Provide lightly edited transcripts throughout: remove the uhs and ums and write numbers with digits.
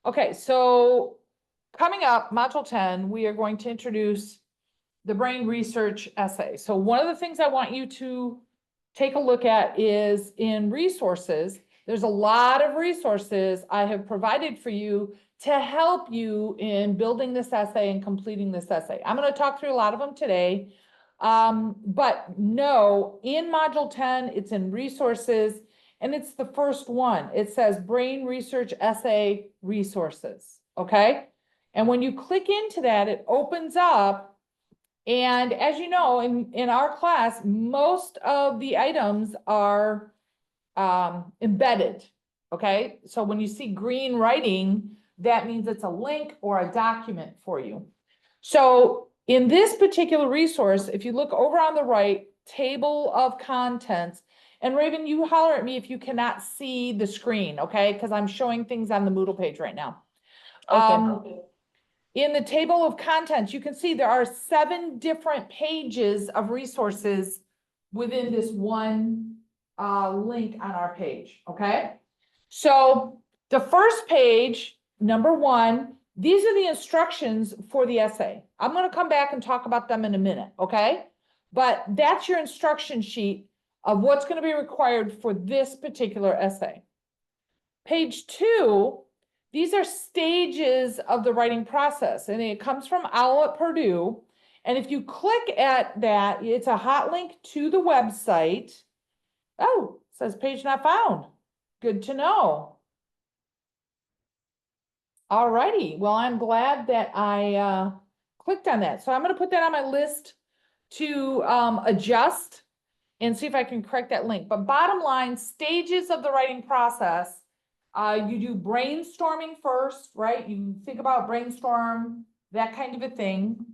Okay, so coming up, Module 10, we are going to introduce the brain research essay. So one of the things I want you to take a look at is in resources. There's a lot of resources I have provided for you to help you in building this essay and completing this essay. I'm going to talk through a lot of them today. But no, in Module 10, it's in resources. And it's the first one. It says brain research essay resources, okay? And when you click into that, it opens up. And as you know, in our class, most of the items are embedded, okay? So when you see green writing, that means it's a link or a document for you. So in this particular resource, if you look over on the right, table of contents, and Raven, you holler at me if you cannot see the screen, okay? Because I'm showing things on the Moodle page right now. Okay. In the table of contents, you can see there are 7 different pages of resources within this one link on our page, okay? So the first page, number 1, these are the instructions for the essay. I'm going to come back and talk about them in a minute, okay? But that's your instruction sheet of what's going to be required for this particular essay. Page 2, these are stages of the writing process, and it comes from Owl at Purdue. And if you click at that, it's a hot link to the website. Oh, it says page not found. Good to know. All righty. Well, I'm glad that I clicked on that. So I'm going to put that on my list to adjust and see if I can correct that link. But bottom line, stages of the writing process, you do brainstorming first, right? You think about brainstorm, that kind of a thing.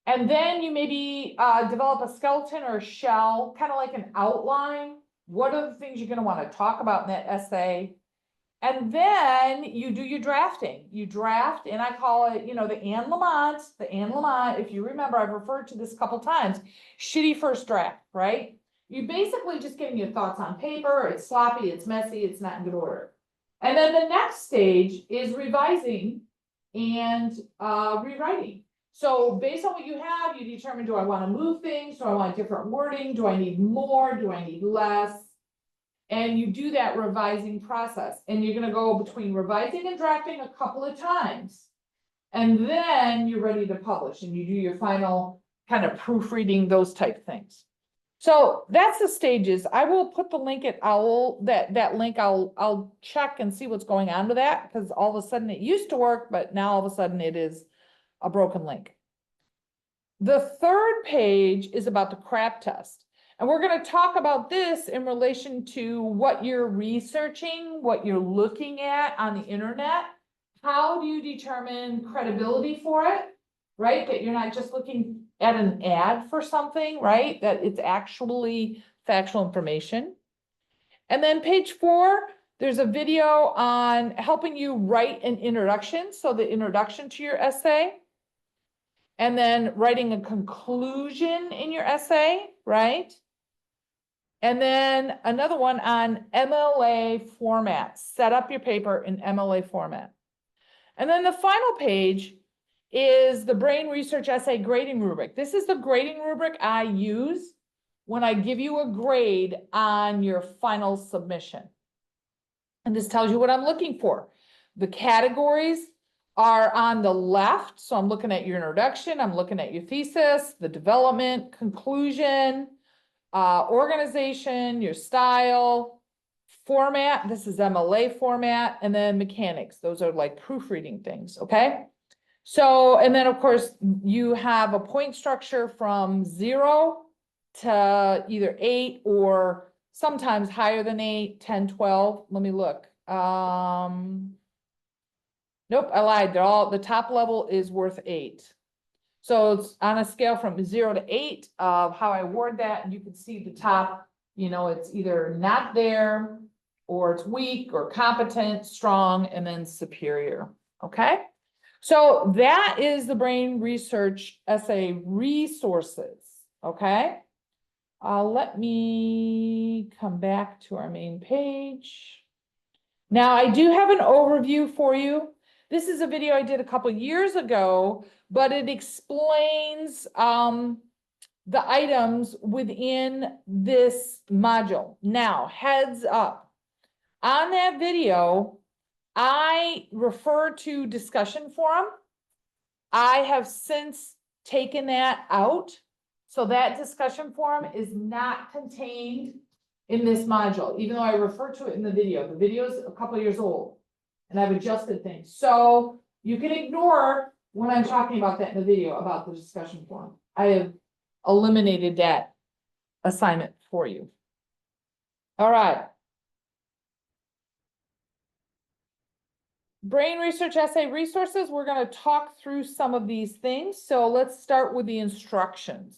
And then you maybe develop a skeleton or a shell, kind of like an outline. What are the things you're going to want to talk about in that essay? And then you do your drafting. You draft, and I call it, the Anne Lamott, if you remember, I've referred to this a couple times, shitty first draft, right? You're basically just getting your thoughts on paper. It's sloppy, it's messy, it's not in good order. And then the next stage is revising and rewriting. So based on what you have, you determine, do I want to move things? Do I want different wording? Do I need more? Do I need less? And you do that revising process, and you're going to go between revising and drafting a couple of times. And then you're ready to publish, and you do your final kind of proofreading, those type things. So that's the stages. I will put the link at Owl, that link, I'll check and see what's going on with that, because all of a sudden it used to work, but now all of a sudden it is a broken link. The third page is about the crap test. And we're going to talk about this in relation to what you're researching, what you're looking at on the internet. How do you determine credibility for it, right? That you're not just looking at an ad for something, right? That it's actually factual information. And then page 4, there's a video on helping you write an introduction. So the introduction to your essay. And then writing a conclusion in your essay, right? And then another one on MLA format. Set up your paper in MLA format. And then the final page is the brain research essay grading rubric. This is the grading rubric I use when I give you a grade on your final submission. And this tells you what I'm looking for. The categories are on the left. So I'm looking at your introduction, I'm looking at your thesis, the development, conclusion, organization, your style, format, this is MLA format, and then mechanics. Those are like proofreading things, okay? So, and then of course, you have a point structure from 0 to either 8 or sometimes higher than 8, 10, 12. Let me look. Nope, I lied. They're all, the top level is worth 8. So it's on a scale from 0 to 8 of how I award that. And you can see the top, it's either not there, or it's weak, or competent, strong, and then superior. Okay. So that is the brain research essay resources. Okay. Let me come back to our main page. Now I do have an overview for you. This is a video I did a couple years ago, but it explains the items within this module. Now, heads up. On that video, I refer to discussion forum. I have since taken that out. So that discussion forum is not contained in this module, even though I refer to it in the video. The video is a couple years old and I've adjusted things. So you can ignore when I'm talking about that in the video about the discussion forum. I have eliminated that assignment for you. All right. Brain research essay resources. We're going to talk through some of these things. So let's start with the instructions.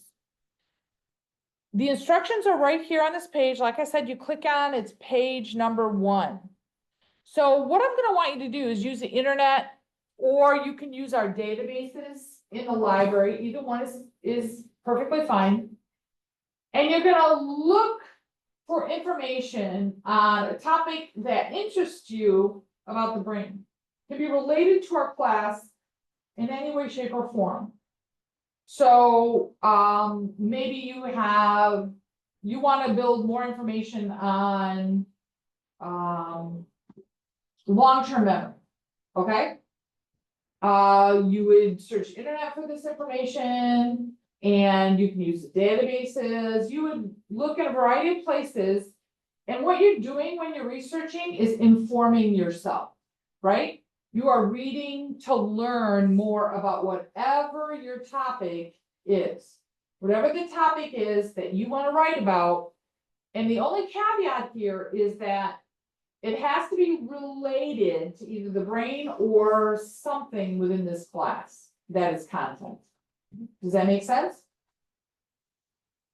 The instructions are right here on this page. Like I said, you click on, it's page number 1. So what I'm going to want you to do is use the internet, or you can use our databases in the library. Either one is perfectly fine. And you're going to look for information on a topic that interests you about the brain. It can be related to our class in any way, shape, or form. So maybe you want to build more information on long-term memory, okay? You would search internet for this information, and you can use the databases. You would look at a variety of places, and what you're doing when you're researching is informing yourself, right? You are reading to learn more about whatever your topic is. Whatever the topic is that you want to write about. And the only caveat here is that it has to be related to either the brain or something within this class that is content. Does that make sense?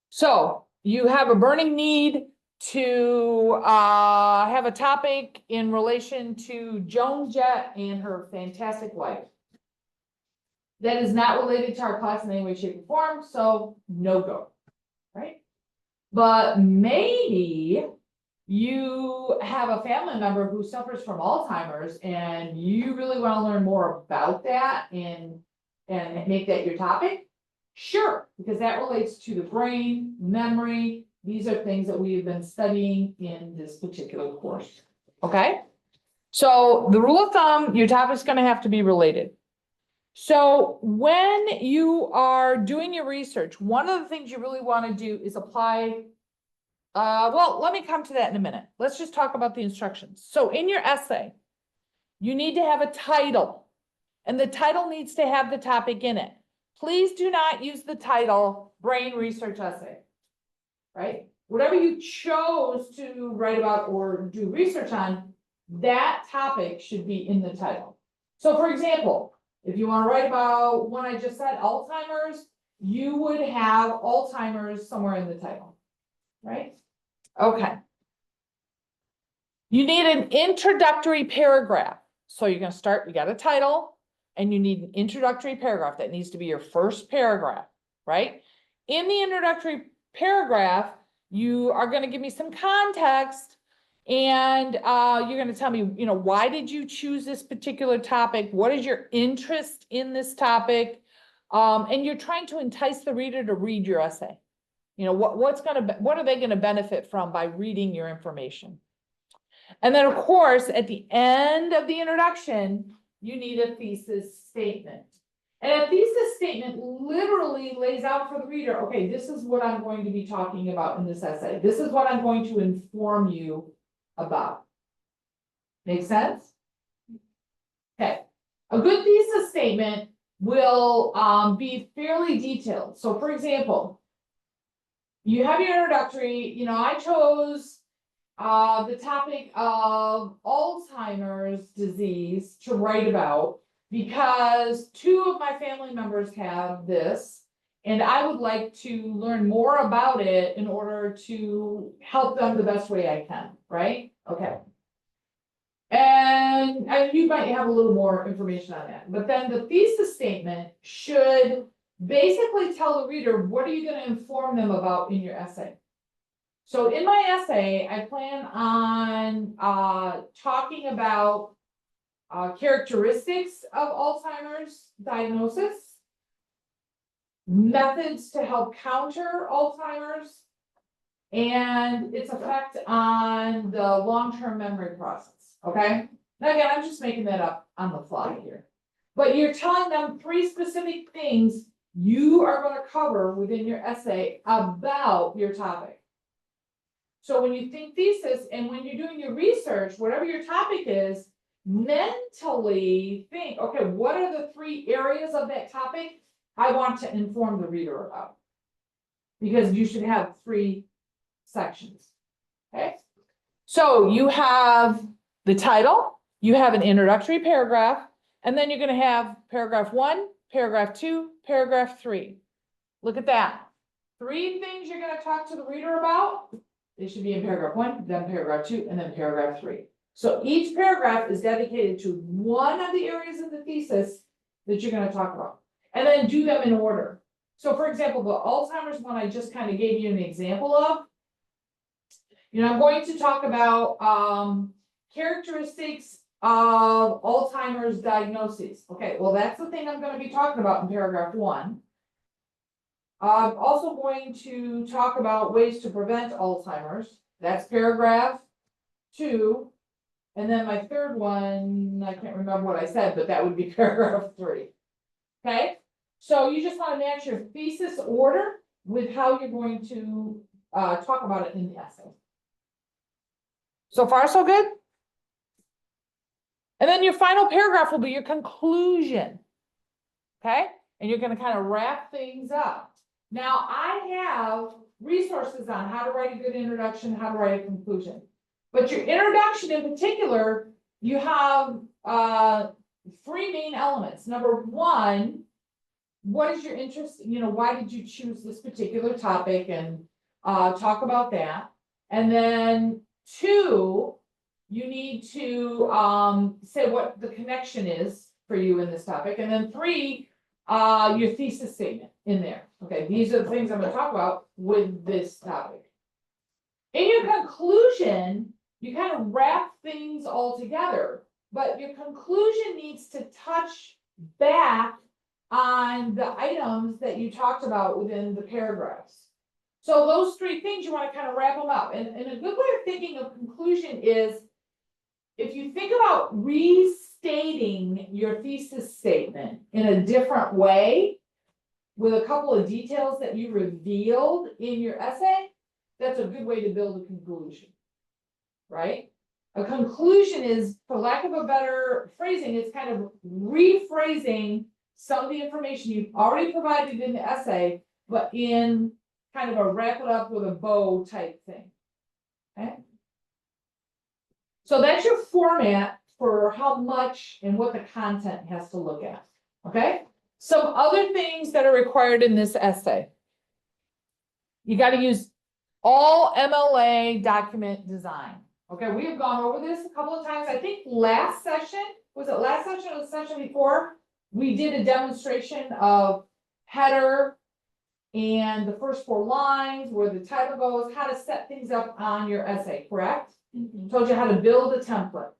So you have a burning need to have a topic in relation to Joan Jett and her fantastic life. That is not related to our class in any way, shape, or form, so no go, right? But maybe you have a family member who suffers from Alzheimer's and you really want to learn more about that and make that your topic. Sure, because that relates to the brain, memory. These are things that we have been studying in this particular course, okay? So the rule of thumb, your topic is going to have to be related. So when you are doing your research, one of the things you really want to do is apply, well, let me come to that in a minute. Let's just talk about the instructions. So in your essay, you need to have a title, and the title needs to have the topic in it. Please do not use the title brain research essay. Right? Whatever you chose to write about or do research on, that topic should be in the title. So for example, if you want to write about what I just said, Alzheimer's, you would have Alzheimer's somewhere in the title, right? Okay. You need an introductory paragraph. So you're going to start, you got a title, and you need an introductory paragraph. That needs to be your first paragraph, right? In the introductory paragraph, you are going to give me some context, and you're going to tell me, why did you choose this particular topic? What is your interest in this topic? And you're trying to entice the reader to read your essay. What are they going to benefit from by reading your information? And then, of course, at the end of the introduction, you need a thesis statement. And a thesis statement literally lays out for the reader, okay, this is what I'm going to be talking about in this essay. This is what I'm going to inform you about. Make sense? Okay. A good thesis statement will be fairly detailed. So for example, you have your introductory, I chose the topic of Alzheimer's disease to write about, because 2 of my family members have this, and I would like to learn more about it in order to help them the best way I can, right? Okay. And you might have a little more information on that. But then the thesis statement should basically tell the reader, what are you going to inform them about in your essay? So in my essay, I plan on talking about characteristics of Alzheimer's diagnosis, methods to help counter Alzheimer's, and its effect on the long-term memory process, okay? Now again, I'm just making that up on the fly here. But you're telling them 3 specific things you are going to cover within your essay about your topic. So when you think thesis and when you're doing your research, whatever your topic is, mentally think, okay, what are the 3 areas of that topic I want to inform the reader about? Because you should have 3 sections, okay? So you have the title, you have an introductory paragraph, and then you're going to have paragraph 1, paragraph 2, paragraph 3. Look at that. 3 things you're going to talk to the reader about. They should be in paragraph 1, then paragraph 2, and then paragraph 3. So each paragraph is dedicated to one of the areas of the thesis that you're going to talk about. And then do them in order. So for example, the Alzheimer's one I just kind of gave you an example of. You know, I'm going to talk about characteristics of Alzheimer's diagnoses. Okay, well, that's the thing I'm going to be talking about in paragraph 1. I'm also going to talk about ways to prevent Alzheimer's. That's paragraph 2. And then my third one, I can't remember what I said, but that would be paragraph 3. Okay, so you just want to match your thesis order with how you're going to talk about it in the essay. So far, so good? And then your final paragraph will be your conclusion. Okay, and you're going to kind of wrap things up. Now, I have resources on how to write a good introduction, how to write a conclusion. But your introduction in particular, you have 3 main elements. Number 1, what is your interest? You know, why did you choose this particular topic, and talk about that. And then 2, you need to say what the connection is for you in this topic. And then 3, your thesis statement in there. Okay, these are the things I'm going to talk about with this topic. In your conclusion, you kind of wrap things all together, but your conclusion needs to touch back on the items that you talked about within the paragraphs. So those 3 things, you want to kind of wrap them up. And a good way of thinking of conclusion is, if you think about restating your thesis statement in a different way, with a couple of details that you revealed in your essay, that's a good way to build a conclusion, right? A conclusion is, for lack of a better phrasing, it's kind of rephrasing some of the information you've already provided in the essay, but in kind of a wrap it up with a bow type thing, okay? So that's your format for how much and what the content has to look at, okay? Some other things that are required in this essay. You got to use all MLA document design. Okay, we have gone over this a couple of times. I think last session, was it last session or the session before? We did a demonstration of header and the first 4 lines, where the title goes, how to set things up on your essay, correct? Told you how to build a template.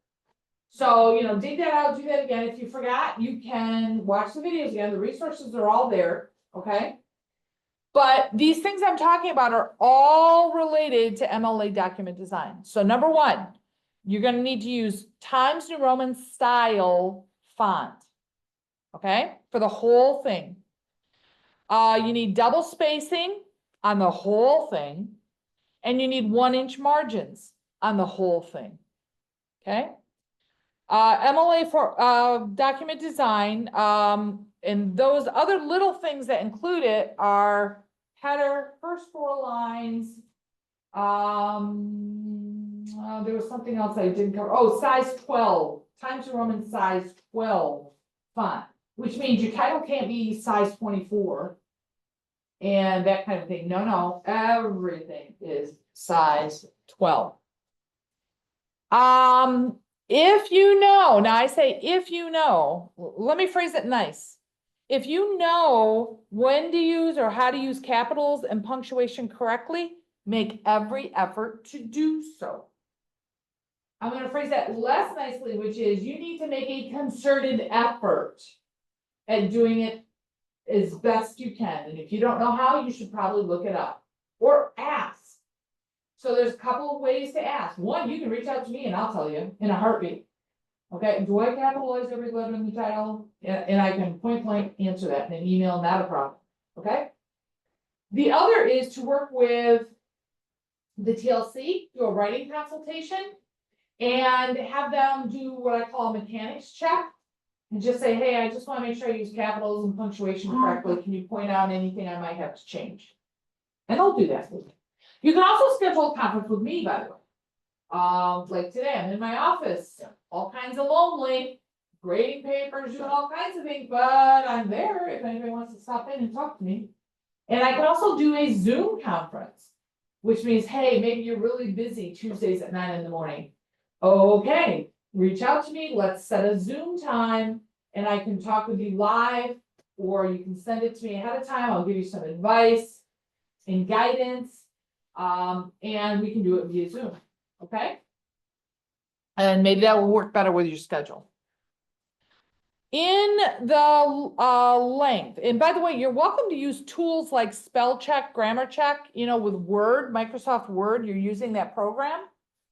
So, you know, dig that out, do that again. If you forgot, you can watch the videos again. The resources are all there, okay? But these things I'm talking about are all related to MLA document design. So number 1, you're going to need to use Times New Roman style font, okay, for the whole thing. You need double spacing on the whole thing, and you need 1-inch margins on the whole thing, okay? MLA for document design, and those other little things that include it are header, first 4 lines. There was something else I didn't cover. Oh, size 12, Times New Roman size 12 font, which means your title can't be size 24 and that kind of thing. No, everything is size 12. If you know, now I say if you know, let me phrase it nice. If you know when to use or how to use capitals and punctuation correctly, make every effort to do so. I'm gonna phrase that less nicely, which is you need to make a concerted effort at doing it as best you can. And if you don't know how, you should probably look it up or ask. So there's a couple of ways to ask. One, you can reach out to me and I'll tell you in a heartbeat. Okay, do I capitalize every letter in the title? And I can point blank answer that in an email, not a problem. Okay? The other is to work with the TLC, do a writing consultation, and have them do what I call a mechanics check. And just say, hey, I just want to make sure I use capitals and punctuation correctly. Can you point out anything I might have to change? And I'll do that. You can also schedule a conference with me, by the way. Like today, I'm in my office, all kinds of lonely, grading papers, doing all kinds of things, but I'm there if anybody wants to stop in and talk to me. And I can also do a Zoom conference, which means, hey, maybe you're really busy Tuesdays at 9 in the morning. Okay, reach out to me, let's set a Zoom time, and I can talk with you live, or you can send it to me ahead of time, I'll give you some advice and guidance. And we can do it via Zoom, okay? And maybe that will work better with your schedule. In the length, and by the way, you're welcome to use tools like spell check, grammar check, you know, with Word, Microsoft Word, you're using that program.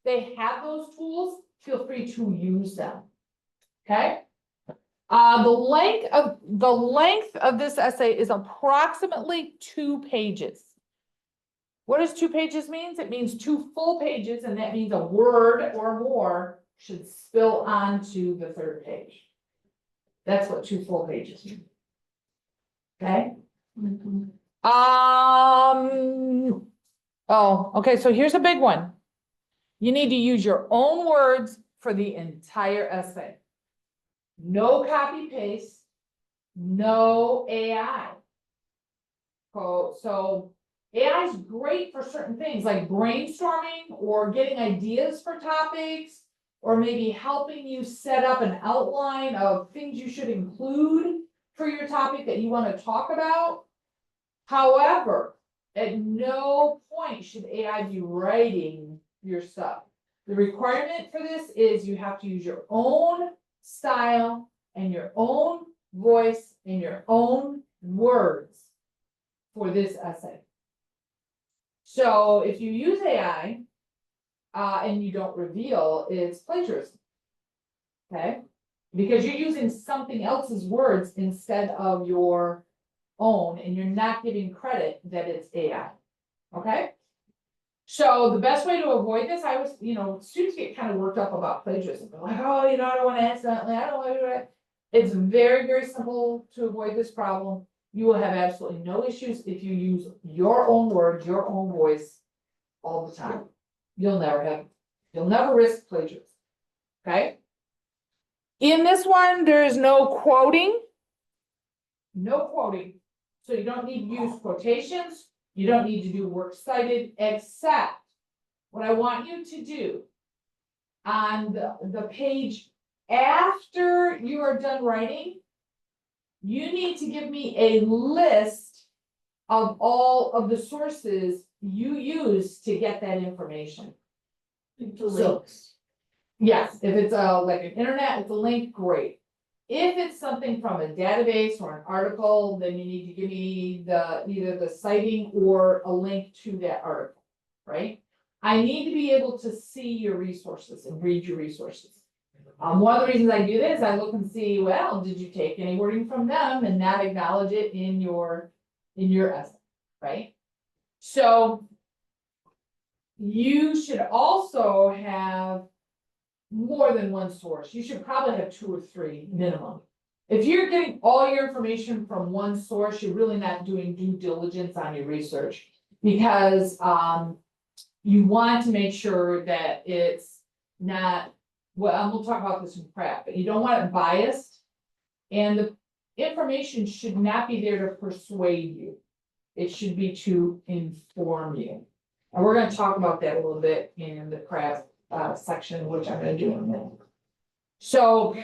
They have those tools, feel free to use them, okay? The length of this essay is approximately 2 pages. What does 2 pages means? It means 2 full pages, and that means a word or more should spill onto the 3rd page. That's what 2 full pages mean. Okay? Oh, okay, so here's a big one. You need to use your own words for the entire essay. No copy paste, no AI. So AI is great for certain things like brainstorming or getting ideas for topics, or maybe helping you set up an outline of things you should include for your topic that you want to talk about. However, at no point should AI be writing your stuff. The requirement for this is you have to use your own style and your own voice and your own words for this essay. So if you use AI and you don't reveal, it's plagiarism. Okay? Because you're using something else's words instead of your own, and you're not giving credit that it's AI. Okay? So the best way to avoid this, students get kind of worked up about plagiarism. They're like, oh, I don't want to accidentally, I don't want to do it. It's very, very simple to avoid this problem. You will have absolutely no issues if you use your own words, your own voice all the time. You'll never risk plagiarism. Okay? In this one, there is no quoting. No quoting. So you don't need to use quotations. You don't need to do works cited, except what I want you to do on the page after you are done writing, you need to give me a list of all of the sources you use to get that information. Links. Yes, if it's like an internet, it's a link, great. If it's something from a database or an article, then you need to give me either the citing or a link to that article, right? I need to be able to see your resources and read your resources. One of the reasons I do this, I look and see, well, did you take any wording from them and not acknowledge it in your essay, right? So you should also have more than one source. You should probably have 2 or 3 minimum. If you're getting all your information from one source, you're really not doing due diligence on your research, because you want to make sure that it's not, well, we'll talk about this in prep, but you don't want it biased, and the information should not be there to persuade you. It should be to inform you. And we're going to talk about that a little bit in the craft section, which I'm going to do in a minute. So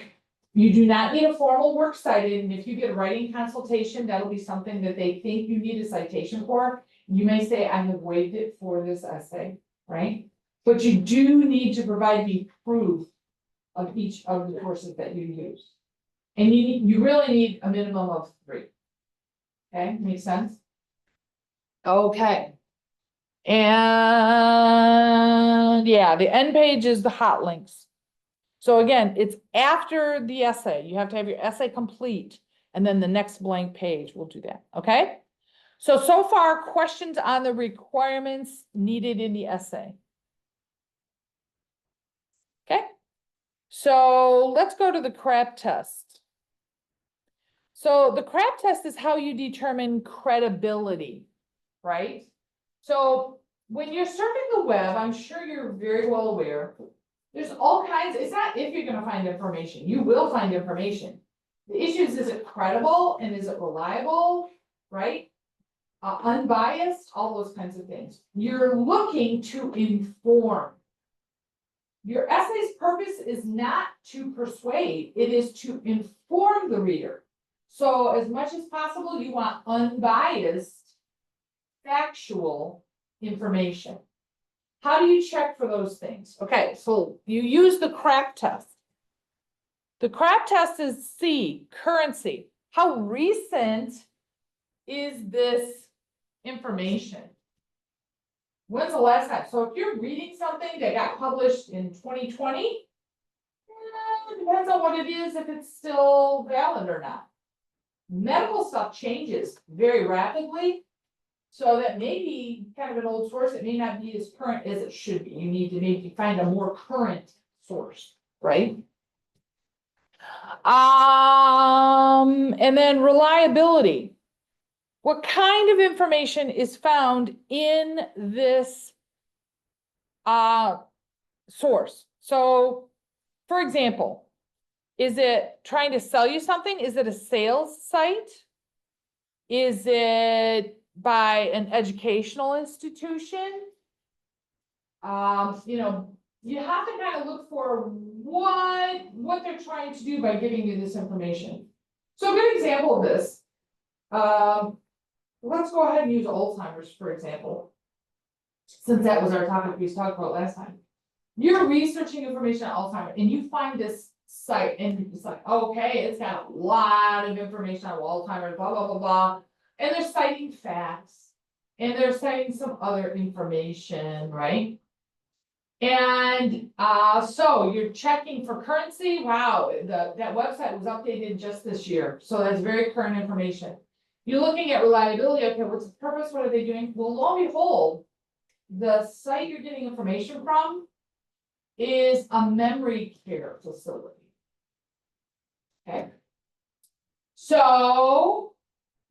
you do not need a formal works cited, and if you get a writing consultation, that'll be something that they think you need a citation for. You may say, I have waived it for this essay, right? But you do need to provide me proof of each of the courses that you use. And you really need a minimum of 3. Okay, makes sense? Okay. And yeah, the end page is the hot links. So again, it's after the essay. You have to have your essay complete, and then the next blank page will do that, okay? So far, questions on the requirements needed in the essay. Okay, so let's go to the CRAP test. So the CRAP test is how you determine credibility, right? So when you're surfing the web, I'm sure you're very well aware, there's all kinds, it's not if you're gonna find information, you will find information. The issue is it credible and is it reliable, right? Unbiased, all those kinds of things. You're looking to inform. Your essay's purpose is not to persuade, it is to inform the reader. So as much as possible, you want unbiased, factual information. How do you check for those things? Okay, so you use the CRAP test. The CRAP test is C, currency. How recent is this information? When's the last time? So if you're reading something that got published in 2020, it depends on what it is, if it's still valid or not. Medical stuff changes very rapidly, so that may be kind of an old source. It may not be as current as it should be. You need to maybe find a more current source, right? And then reliability. What kind of information is found in this source? So, for example, is it trying to sell you something? Is it a sales site? Is it by an educational institution? You know, you have to kind of look for what they're trying to do by giving you this information. So a good example of this, let's go ahead and use Alzheimer's, for example, since that was our topic we talked about last time. You're researching information on Alzheimer's and you find this site and it's like, okay, it's got a lot of information on Alzheimer's, blah, blah, blah, blah. And they're citing facts and they're citing some other information, right? And so you're checking for currency. Wow, that website was updated just this year. So that's very current information. You're looking at reliability. Okay, what's the purpose? What are they doing? Well, lo and behold, the site you're getting information from is a memory care facility. Okay. So,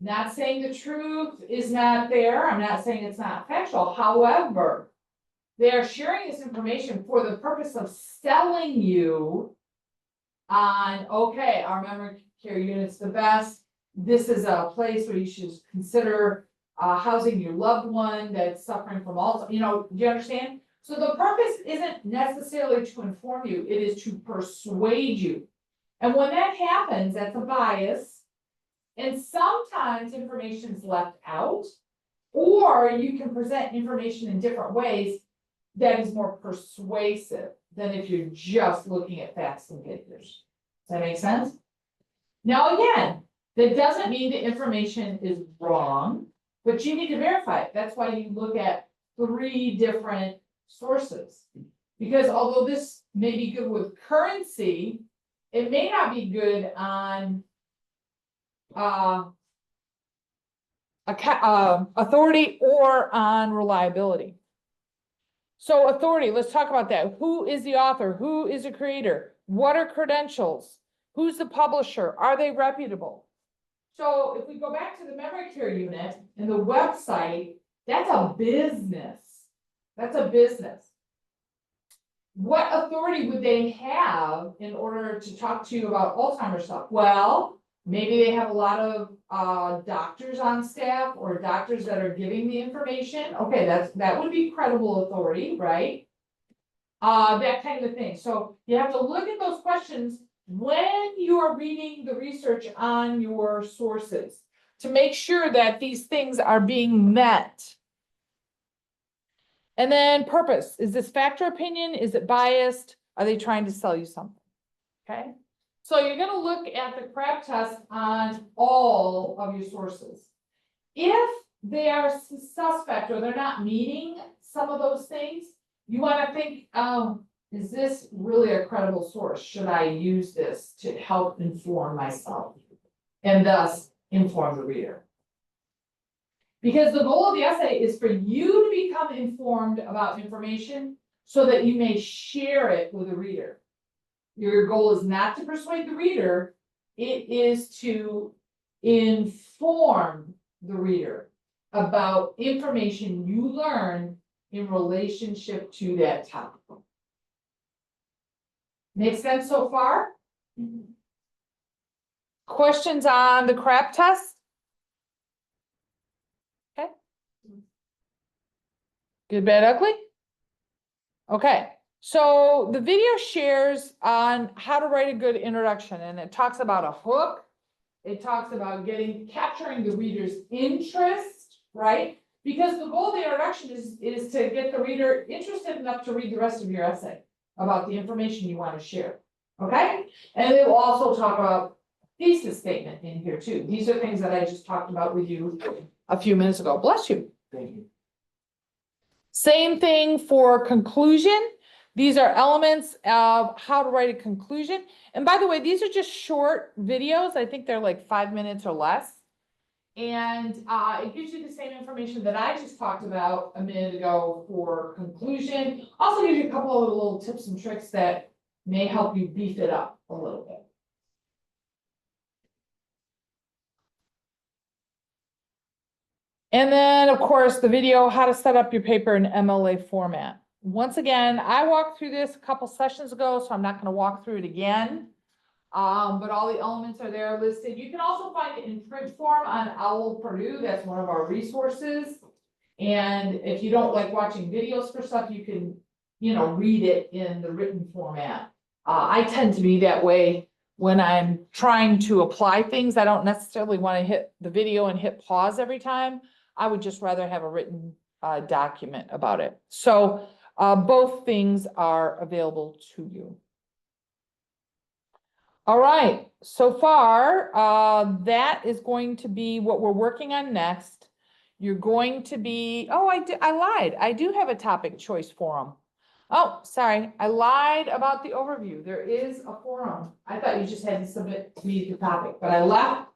not saying the truth is not there. I'm not saying it's not factual. However, they are sharing this information for the purpose of selling you on, okay, our memory care unit's the best. This is a place where you should consider housing your loved one that's suffering from Alzheimer's. You know, do you understand? So the purpose isn't necessarily to inform you, it is to persuade you. And when that happens, that's a bias. And sometimes information is left out, or you can present information in different ways that is more persuasive than if you're just looking at facts and figures. Does that make sense? Now, again, that doesn't mean the information is wrong, but you need to verify it. That's why you look at 3 different sources. Because although this may be good with currency, it may not be good on authority or on reliability. So authority, let's talk about that. Who is the author? Who is the creator? What are credentials? Who's the publisher? Are they reputable? So if we go back to the memory care unit and the website, that's a business. That's a business. What authority would they have in order to talk to you about Alzheimer's stuff? Well, maybe they have a lot of doctors on staff or doctors that are giving the information. Okay, that would be credible authority, right? That kind of thing. So you have to look at those questions when you are reading the research on your sources to make sure that these things are being met. And then purpose, is this fact or opinion? Is it biased? Are they trying to sell you something? Okay, so you're gonna look at the crap test on all of your sources. If they are suspect or they're not meeting some of those things, you wanna think, is this really a credible source? Should I use this to help inform myself? And thus inform the reader. Because the goal of the essay is for you to become informed about information so that you may share it with the reader. Your goal is not to persuade the reader, it is to inform the reader about information you learn in relationship to that topic. Make sense so far? Questions on the crap test? Okay. Good, bad, ugly? Okay, so the video shares on how to write a good introduction, and it talks about a hook. It talks about capturing the reader's interest, right? Because the goal of the introduction is to get the reader interested enough to read the rest of your essay about the information you want to share, okay? And it will also talk about thesis statement in here too. These are things that I just talked about with you a few minutes ago. Bless you. Thank you. Same thing for conclusion. These are elements of how to write a conclusion. And by the way, these are just short videos. I think they're like 5 minutes or less. And it gives you the same information that I just talked about a minute ago for conclusion. Also gives you a couple of little tips and tricks that may help you beef it up a little bit. And then, of course, the video, how to set up your paper in MLA format. Once again, I walked through this a couple sessions ago, so I'm not going to walk through it again. But all the elements are there listed. You can also find it in print form on OWL Purdue. That's one of our resources. And if you don't like watching videos for stuff, you can, read it in the written format. I tend to be that way when I'm trying to apply things. I don't necessarily want to hit the video and hit pause every time. I would just rather have a written document about it. So both things are available to you. All right, so far, that is going to be what we're working on next. You're going to be, I lied. I do have a topic choice forum. Oh, sorry, I lied about the overview. There is a forum. I thought you just had to submit to me the topic, but I left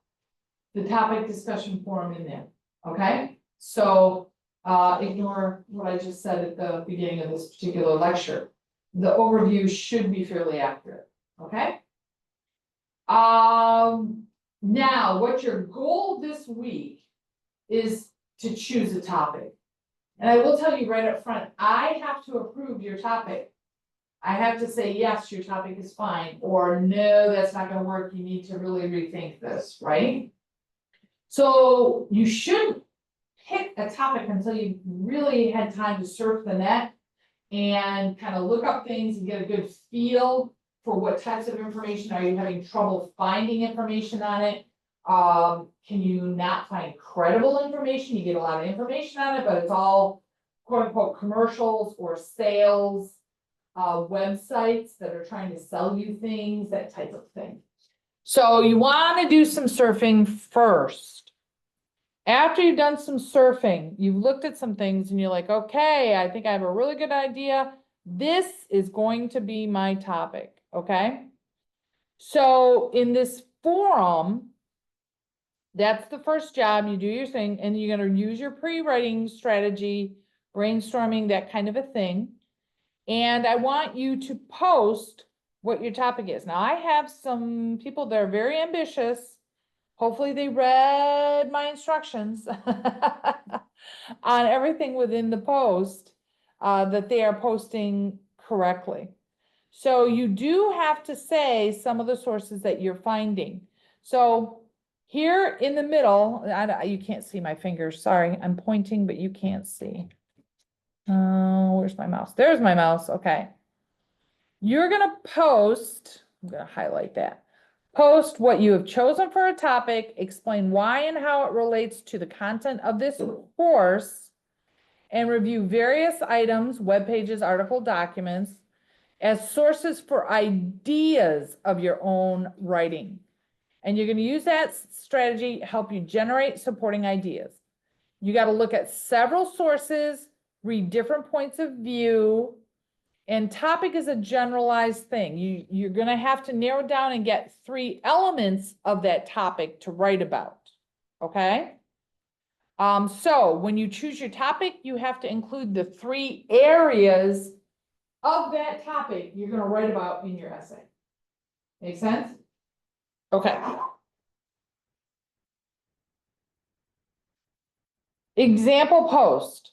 the topic discussion forum in there, okay? So ignore what I just said at the beginning of this particular lecture. The overview should be fairly accurate, okay? Now what your goal this week is to choose a topic. And I will tell you right up front, I have to approve your topic. I have to say, yes, your topic is fine, or no, that's not gonna work. You need to really rethink this, right? So you shouldn't pick a topic until you really had time to surf the net and kind of look up things and get a good feel for what types of information. Are you having trouble finding information on it? Can you not find credible information? You get a lot of information on it, but it's all quote unquote commercials or sales, websites that are trying to sell you things, that type of thing. So you want to do some surfing first. After you've done some surfing, you've looked at some things and you're like, okay, I think I have a really good idea. This is going to be my topic. Okay, so in this forum, that's the first job. You do your thing, and you're going to use your pre-writing strategy, brainstorming, that kind of a thing. And I want you to post what your topic is. Now, I have some people that are very ambitious. Hopefully they read my instructions on everything within the post that they are posting correctly. So you do have to say some of the sources that you're finding. So here in the middle, you can't see my fingers. Sorry, I'm pointing, but you can't see. Where's my mouse? There's my mouse. Okay. You're going to post, I'm going to highlight that. Post what you have chosen for a topic, explain why and how it relates to the content of this course, and review various items, web pages, article documents as sources for ideas of your own writing. And you're going to use that strategy to help you generate supporting ideas. You got to look at several sources, read different points of view, and topic is a generalized thing. You're going to have to narrow down and get 3 elements of that topic to write about. Okay? So when you choose your topic, you have to include the 3 areas of that topic you're going to write about in your essay. Make sense? Okay. Example post.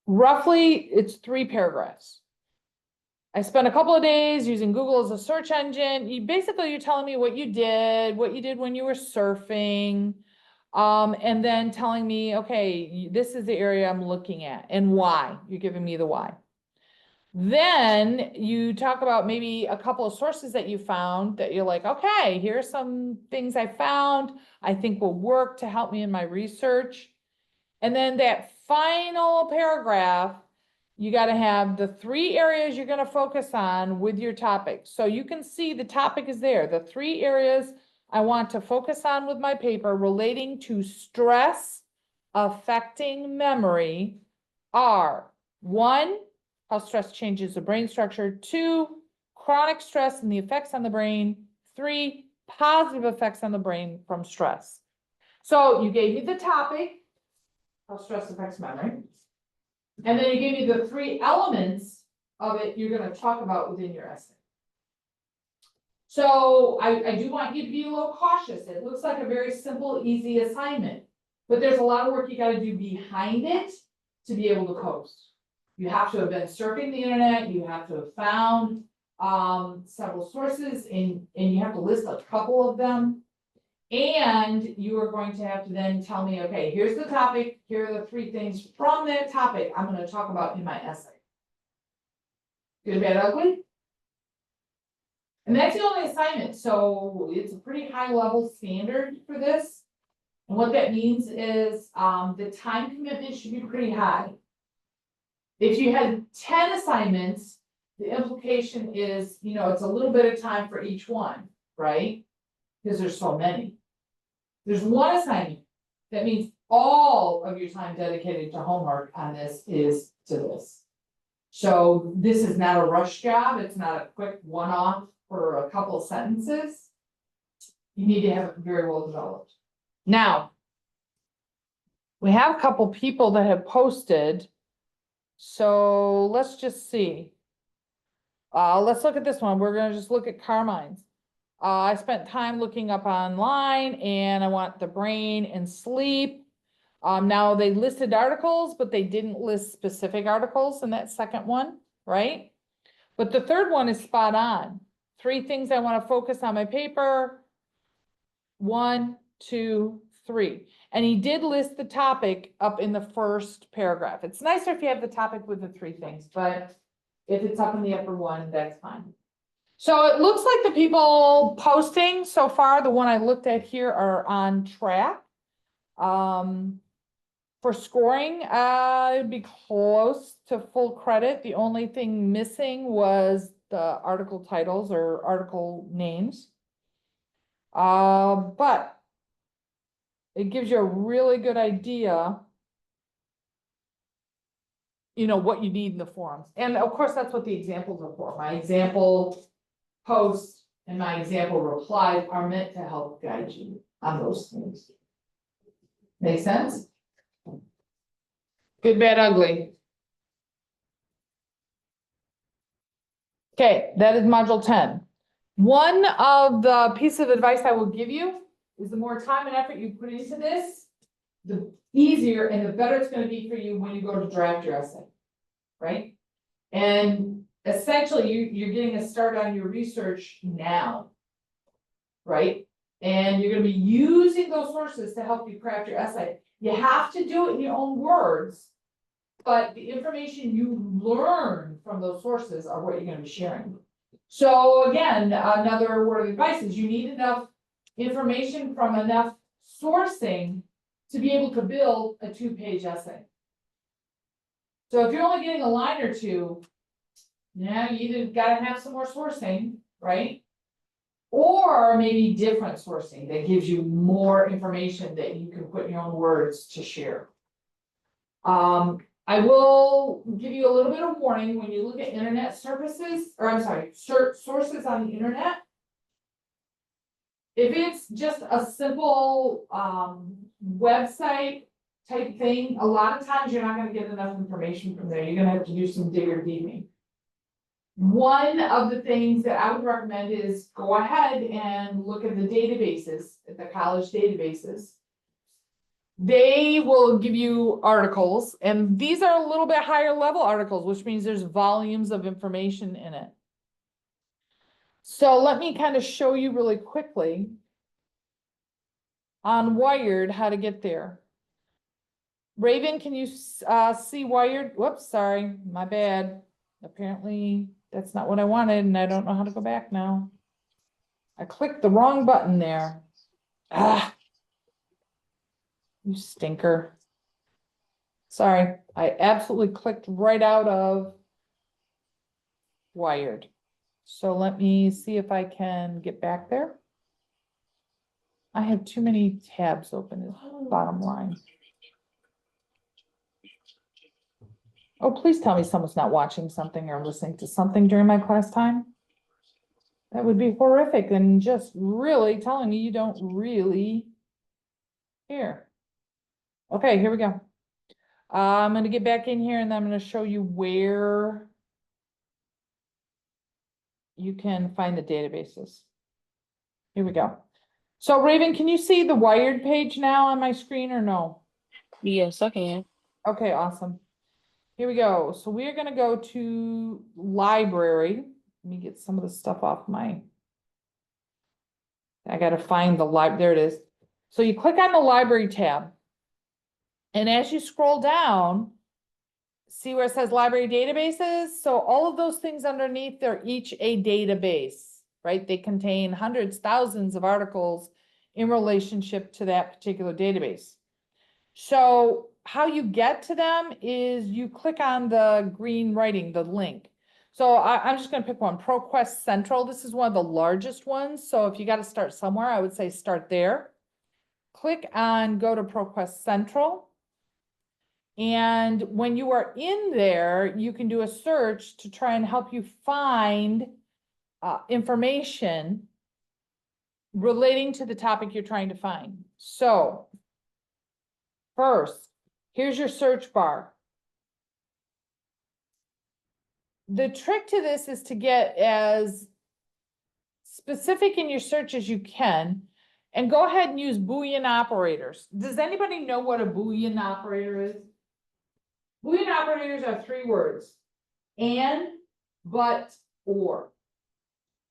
Roughly, it's 3 paragraphs. I spent a couple of days using Google as a search engine. You're telling me what you did when you were surfing, and then telling me, okay, this is the area I'm looking at and why. You're giving me the why. Then you talk about maybe a couple of sources that you found that you're like, okay, here's some things I found I think will work to help me in my research. And then that final paragraph, you got to have the 3 areas you're going to focus on with your topic. So you can see the topic is there. The 3 areas I want to focus on with my paper relating to stress affecting memory are 1, how stress changes the brain structure, 2, chronic stress and the effects on the brain, 3, positive effects on the brain from stress. So you gave me the topic, how stress affects memory. And then you gave me the 3 elements of it you're going to talk about within your essay. So I do want you to be a little cautious. It looks like a very simple, easy assignment, but there's a lot of work you got to do behind it to be able to post. You have to have been surfing the internet. You have to have found several sources, and you have to list a couple of them. And you are going to have to then tell me, okay, here's the topic. Here are the 3 things from that topic I'm going to talk about in my essay. Good, bad, ugly? And that's the only assignment. So it's a pretty high level standard for this. And what that means is the time commitment should be pretty high. If you had 10 assignments, the implication is, it's a little bit of time for each one, right? Because there's so many. There's 1 assignment. That means all of your time dedicated to homework on this is to this. So this is not a rush job. It's not a quick one-off for a couple of sentences. You need to have it very well developed. Now, we have a couple people that have posted. So let's just see. Let's look at this one. We're going to just look at Carmine's. I spent time looking up online and I want the brain and sleep. Now they listed articles, but they didn't list specific articles in that second one, right? But the third one is spot on. 3 things I want to focus on my paper. 1, 2, 3. And he did list the topic up in the first paragraph. It's nicer if you have the topic with the 3 things, but if it's up in the upper one, that's fine. So it looks like the people posting so far, the one I looked at here, are on track. For scoring, it'd be close to full credit. The only thing missing was the article titles or article names. But it gives you a really good idea, what you need in the forums. And of course, that's what the examples are for. My example posts and my example replies are meant to help guide you on those things. Make sense? Good, bad, ugly. Okay, that is module 10. One of the pieces of advice I will give you is the more time and effort you put into this, the easier and the better it's going to be for you when you go to draft your essay, right? And essentially, you're getting a start on your research now, right? And you're going to be using those sources to help you craft your essay. You have to do it in your own words, but the information you learn from those sources are what you're going to be sharing. So again, another word of advice is you need enough information from enough sourcing to be able to build a 2-page essay. So if you're only getting a line or two, yeah, you either gotta have some more sourcing, right? Or maybe different sourcing that gives you more information that you can put in your own words to share. I will give you a little bit of warning when you look at internet services, or I'm sorry, sources on the internet. If it's just a simple, website type thing, a lot of times you're not gonna get enough information from there. You're gonna have to do some digger digging. One of the things that I would recommend is go ahead and look at the databases, at the college databases. They will give you articles, and these are a little bit higher level articles, which means there's volumes of information in it. So let me kind of show you really quickly on Wired how to get there. Raven, can you see Wired? Whoops, sorry, my bad. Apparently that's not what I wanted, and I don't know how to go back now. I clicked the wrong button there. Ah. You stinker. Sorry, I absolutely clicked right out of Wired. So let me see if I can get back there. I have too many tabs open, is the bottom line. Oh, please tell me someone's not watching something or listening to something during my class time. That would be horrific and just really telling me you don't really care. Okay, here we go. I'm gonna get back in here and then I'm gonna show you where you can find the databases. Here we go. So Raven, can you see the Wired page now on my screen or no? Yes, I can. Okay, awesome. Here we go. So we are gonna go to library. Let me get some of the stuff off my. I gotta find the there it is. So you click on the library tab. And as you scroll down, see where it says library databases? So all of those things underneath, they're each a database, right? They contain hundreds, thousands of articles in relationship to that particular database. So how you get to them is you click on the green writing, the link. So I'm just gonna pick one, ProQuest Central. This is one of the largest ones. So if you gotta start somewhere, I would say start there. Click on go to ProQuest Central. And when you are in there, you can do a search to try and help you find information relating to the topic you're trying to find. So first, here's your search bar. The trick to this is to get as specific in your search as you can and go ahead and use Boolean operators. Does anybody know what a Boolean operator is? Boolean operators are 3 words, and, but, or.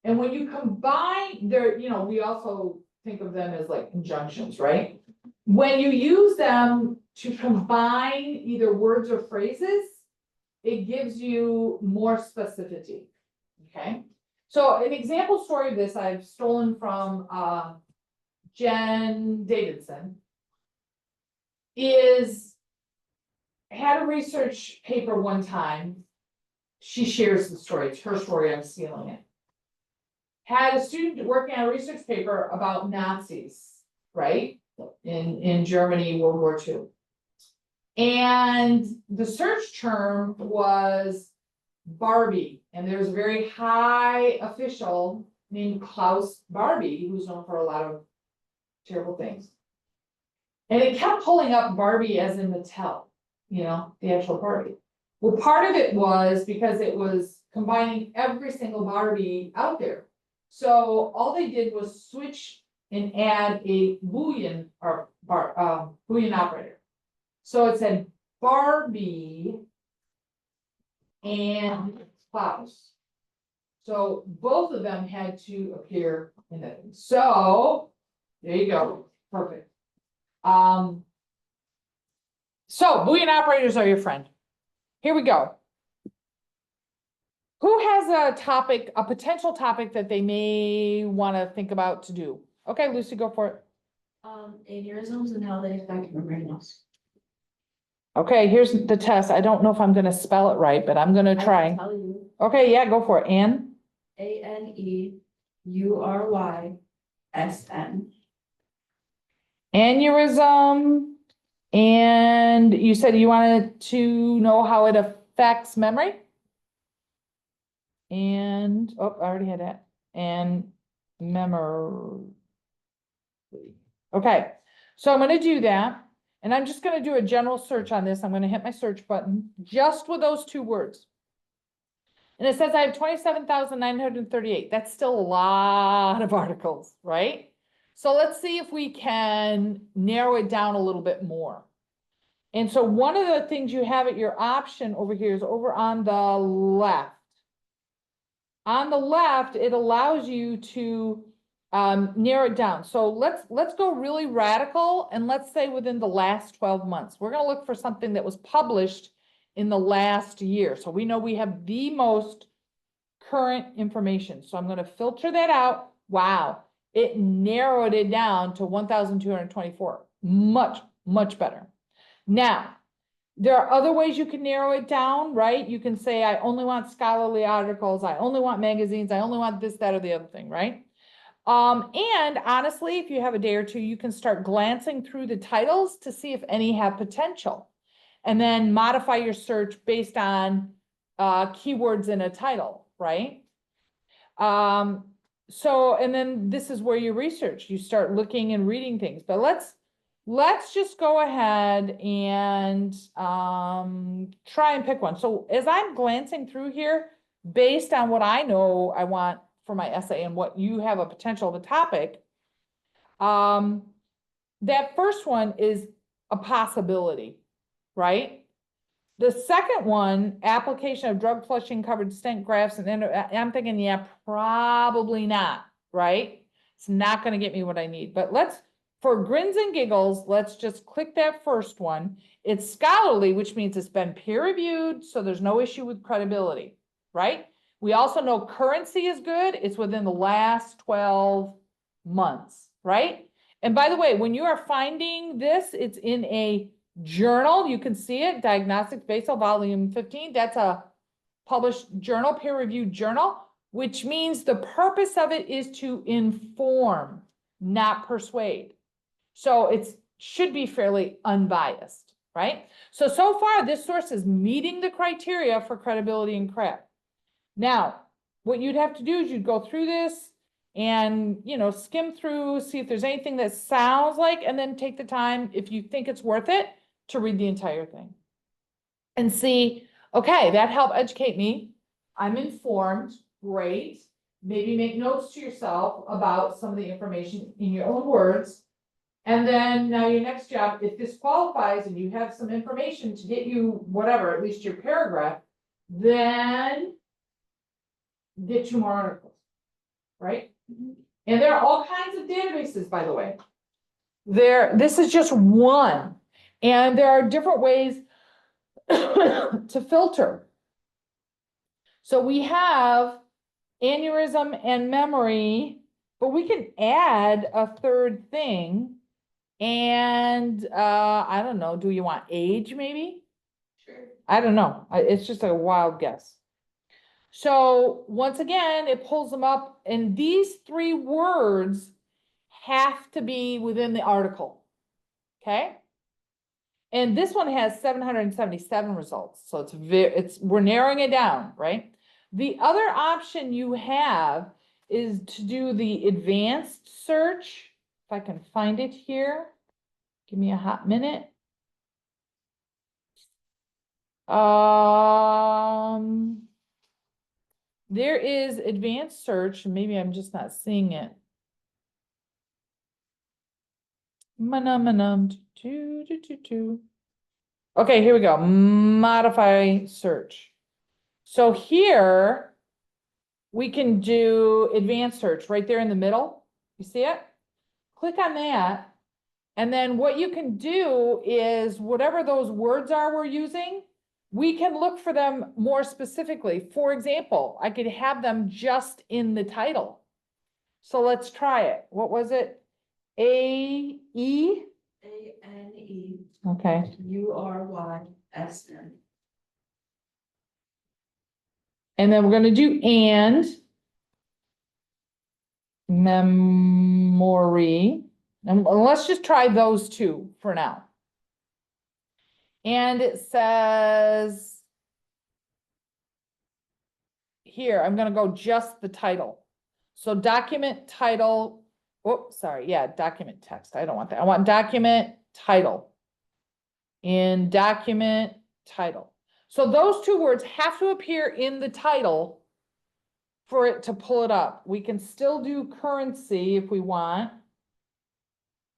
And when you combine their, we also think of them as like conjunctions, right? When you use them to combine either words or phrases, it gives you more specificity, okay? So an example story of this I've stolen from Jen Davidson is had a research paper one time. She shares the story. It's her story. I'm stealing it. Had a student working on a research paper about Nazis, right? In Germany, World War II. And the search term was Barbie. And there's a very high official named Klaus Barbie, who's known for a lot of terrible things. And it kept pulling up Barbie as in Mattel, the actual Barbie. Well, part of it was because it was combining every single Barbie out there. So all they did was switch and add a Boolean or Boolean operator. So it said Barbie and Klaus. So both of them had to appear in it. So there you go. Perfect. So Boolean operators are your friend. Here we go. Who has a topic, a potential topic that they may want to think about to do? Okay, Lucy, go for it. Aneurysms and how they affect brain loss. Okay, here's the test. I don't know if I'm gonna spell it right, but I'm gonna I can try. tell you, Okay, yeah, go for it. ANEURYSN. Aneurysm. And you said you wanted to know how it affects memory? And, oh, I already had that. And memory. Okay, so I'm gonna do that. And I'm just gonna do a general search on this. I'm gonna hit my search button just with those two words. And it says I have 27,938. That's still a lot of articles, right? So let's see if we can narrow it down a little bit more. And so one of the things you have at your option over here is over on the left. On the left, it allows you to narrow it down. So let's go really radical, and let's say within the last 12 months. We're gonna look for something that was published in the last year. So we know we have the most current information. So I'm gonna filter that out. Wow, it narrowed it down to 1,224. Much, much better. Now, there are other ways you can narrow it down, right? You can say, I only want scholarly articles, I only want magazines, I only want this, that, or the other thing, right? And honestly, if you have a day or two, you can start glancing through the titles to see if any have potential. And then modify your search based on keywords in a title, right? So, and then this is where you research, you start looking and reading things, but let's just go ahead and try and pick one. So as I'm glancing through here, based on what I know I want for my essay and what you have a potential of a topic, that first one is a possibility, right? The second one, application of drug flushing covered stent grafts, and then I'm thinking, yeah, probably not, right? It's not gonna get me what I need, but for grins and giggles, let's just click that first one. It's scholarly, which means it's been peer reviewed, so there's no issue with credibility, right? We also know currency is good. It's within the last 12 months, right? And by the way, when you are finding this, it's in a journal. You can see it, Diagnostics Basal Volume 15. That's a published journal, peer-reviewed journal, which means the purpose of it is to inform, not persuade. So it should be fairly unbiased, right? So far, this source is meeting the criteria for credibility and cred. Now, what you'd have to do is you'd go through this and, skim through, see if there's anything that sounds like, and then take the time, if you think it's worth it, to read the entire thing. And see, okay, that helped educate me. I'm informed, great. Maybe make notes to yourself about some of the information in your own words. And then now your next job, if this qualifies and you have some information to get you whatever, at least your paragraph, then get you more articles, right? And there are all kinds of databases, by the way. This is just one, and there are different ways to filter. So we have aneurysm and memory, but we can add a third thing. And I don't know, do you want age maybe? Sure. I don't know. It's just a wild guess. So once again, it pulls them up, and these three words have to be within the article. Okay? And this one has 777 results. So we're narrowing it down, right? The other option you have is to do the advanced search. If I can find it here, give me a hot minute. There is advanced search, maybe I'm just not seeing it. Okay, here we go. Modify search. So here we can do advanced search right there in the middle. You see it? Click on that. And then what you can do is whatever those words are we're using, we can look for them more specifically. For example, I could have them just in the title. So let's try it. What was it? AE? ANE. Okay, URYSN. and then we're gonna do and memory, and let's just try those two for now. And it says here, I'm gonna go just the title. So document title, whoops, sorry, yeah, document text, I don't want that, I want document title. In document title. So those two words have to appear in the title for it to pull it up. We can still do currency if we want.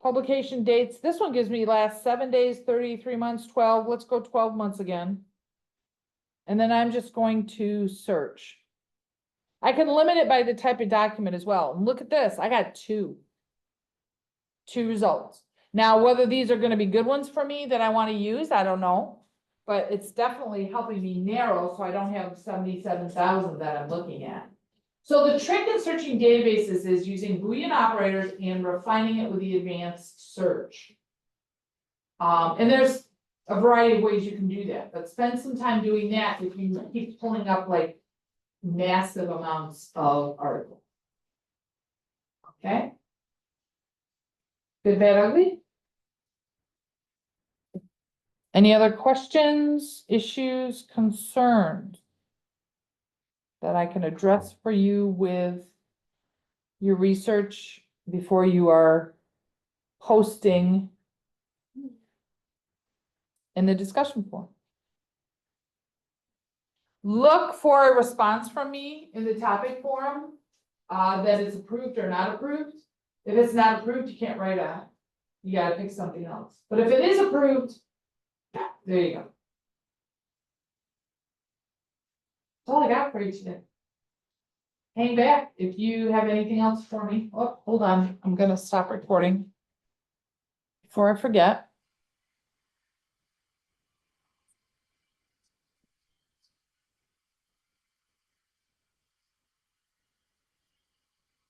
Publication dates, this one gives me last 7 days, 33 months, 12, let's go 12 months again. And then I'm just going to search. I can limit it by the type of document as well. And look at this, I got two results. Now, whether these are gonna be good ones for me that I wanna use, I don't know. But it's definitely helping me narrow, so I don't have 77,000 that I'm looking at. So the trick in searching databases is using Boolean operators and refining it with the advanced search. And there's a variety of ways you can do that, but spend some time doing that if you keep pulling up like massive amounts of articles. Okay? Good, bad, ugly? Any other questions, issues, concerns that I can address for you with your research before you are posting in the discussion forum? Look for a response from me in the topic forum that is approved or not approved. If it's not approved, you can't write on it. You gotta pick something else. But if it is approved, there you go. That's all I got for you today. Hang back if you have anything else for me. Oh, hold on, I'm gonna stop recording before I forget.